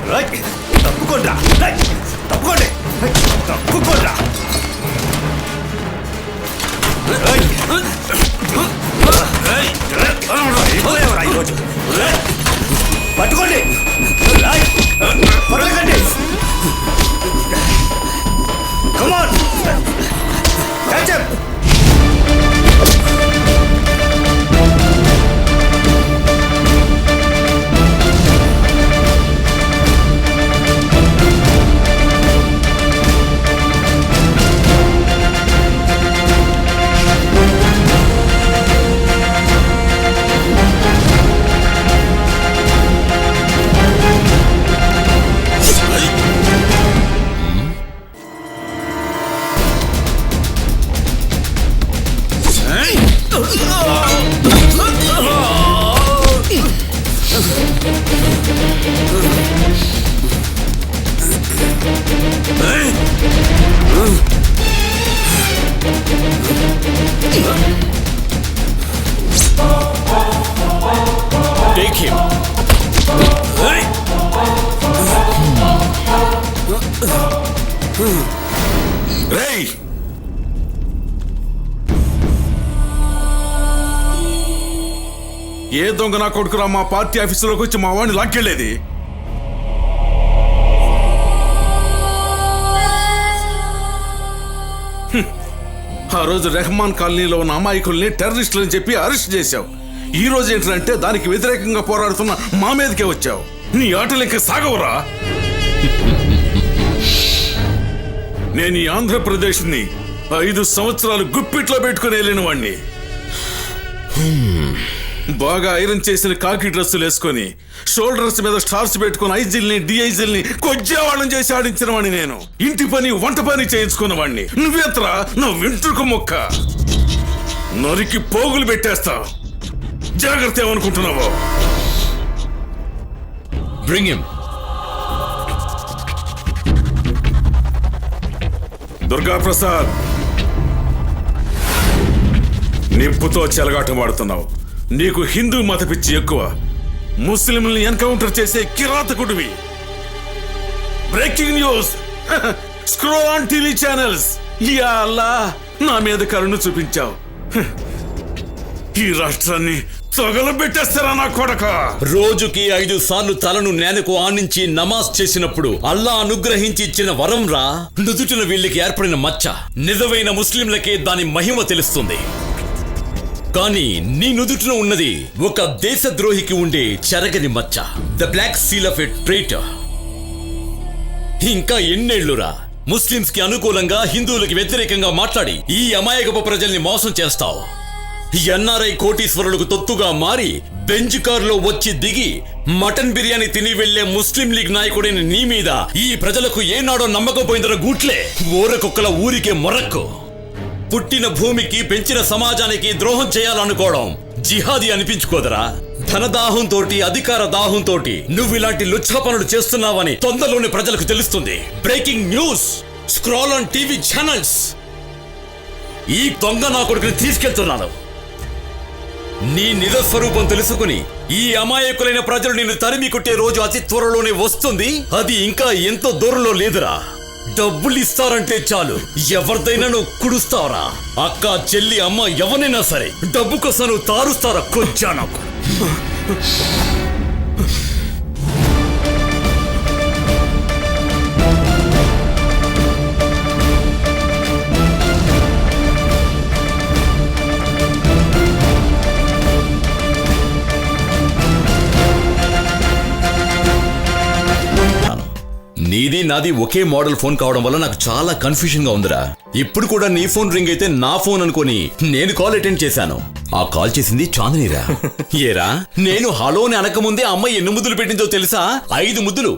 తప్పుకోండి తప్పుకోండి తప్పుకోండి ఈరోజు పట్టుకోండి పట్టుకోండి come on catch him Take him. Hey! ఏ దొంగ నా కొడుకురా మా పార్టీ ఆఫీసులోకి వచ్చి మా వాడిని లాక్కెళ్ళేది? ఆ రోజు రెహమాన్ కాలనీలో ఉన్న అమాయకుల్ని టెర్రరిస్టులని చెప్పి అరెస్ట్ చేశావు. ఈ రోజు ఏంటంటే దానికి వ్యతిరేకంగా పోరాడుతున్న మా మీదకే వచ్చావు. నీ ఆటలు ఇంకా సాగవురా. నేను ఈ ఆంధ్రప్రదేశ్ని 5 సంవత్సరాలు గుప్పిట్లో పెట్టుకుని వెళ్ళిన వాడిని. బాగా ఐరన్ చేసిన కాకి డ్రెస్సులు వేసుకొని షోల్డర్స్ మీద స్టార్స్ పెట్టుకుని ఐజిల్ని డిఐజిల్ని కొజ్జేవాళ్ళని చేసి ఆడించిన వాడిని నేను. ఇంటి పని వంట పని చేయించుకున్న వాడిని. నువ్వెంతరా నా వెంట్రుక మొక్క నరికి పోగులు పెట్టేస్తా. జాగ్రత్త ఏమనుకుంటున్నావో. Bring him. దుర్గా ప్రసాద్, నిప్పుతో చెలగాటం వాడుతున్నావు. నీకు హిందూ మత పిచ్చి ఎక్కువ. ముస్లింల్ని ఎన్కౌంటర్ చేసే కిరాతకుడివి. Breaking news, scroll on TV channels. యా అల్లా, నా మీద కరుణ చూపించావు. ఈ రాష్ట్రాన్ని తగలబెట్టేస్తారా నా కొడక. రోజుకి 5 సార్లు తలను నేలకు ఆనించి నమాజ్ చేసినప్పుడు అల్లా అనుగ్రహించి ఇచ్చిన వరం రా. నుదుటిన వీళ్ళకి ఏర్పడిన మచ్చ. నిజమైన ముస్లింలకే దాని మహిమ తెలుస్తుంది. కానీ నీ నుదుటిన ఉన్నది ఒక దేశద్రోహికి ఉండే చెరగని మచ్చ. The black seal of a traitor. ఇంకా ఎన్నేళ్లురా ముస్లింస్ కి అనుకూలంగా హిందువులకి వ్యతిరేకంగా మాట్లాడి ఈ అమాయకపు ప్రజల్ని మోసం చేస్తావు. ఎన్ఆర్ఐ కోటీశ్వరులకు తొత్తుగా మారి బెంచ్ కారులో వచ్చి దిగి మటన్ బిర్యానీ తిని వెళ్లే ముస్లిం లీగ్ నాయకుడైన నీ మీద ఈ ప్రజలకు ఏనాడో నమ్మకపోయిందర గూట్లే. ఊరకొక్కల ఊరికే మొరక్కు. పుట్టిన భూమికి పెంచిన సమాజానికి ద్రోహం చేయాలనుకోవడం జిహాదీ అనిపించుకోదరా. ధనదాహంతో అధికార దాహంతో నువ్వు ఇలాంటి లుచ్చా పనులు చేస్తున్నావని తొందరలోనే ప్రజలకు తెలుస్తుంది. Breaking news, scroll on TV channels. ఈ దొంగ నా కొడుకుని తీసుకెళ్తున్నాను. నీ నిజస్వరూపం తెలుసుకుని ఈ అమాయకులైన ప్రజలు నిన్ను తరిమి కొట్టే రోజు అతి త్వరలోనే వస్తుంది. అది ఇంకా ఎంతో దూరంలో లేదురా. డబ్బులు ఇస్తారంటే చాలు ఎవరిదైనా నువ్వు కుడుస్తావరా. అక్క, చెల్లి, అమ్మ ఎవరైనా సరే డబ్బు కోసం నువ్వు తారుస్తారా కొంచెం నాకు. నీది నాది ఒకే మోడల్ ఫోన్ కావడం వల్ల నాకు చాలా కన్ఫ్యూజన్ గా ఉందిరా. ఇప్పుడు కూడా నీ ఫోన్ రింగ్ అయితే నా ఫోన్ అనుకొని నేను కాల్ అటెండ్ చేశాను. ఆ కాల్ చేసింది చాందినిరా. ఏరా, నేను హలోని అనకముందే అమ్మాయి ఎన్ని ముద్దులు పెట్టిందో తెలుసా? 5 ముద్దులు.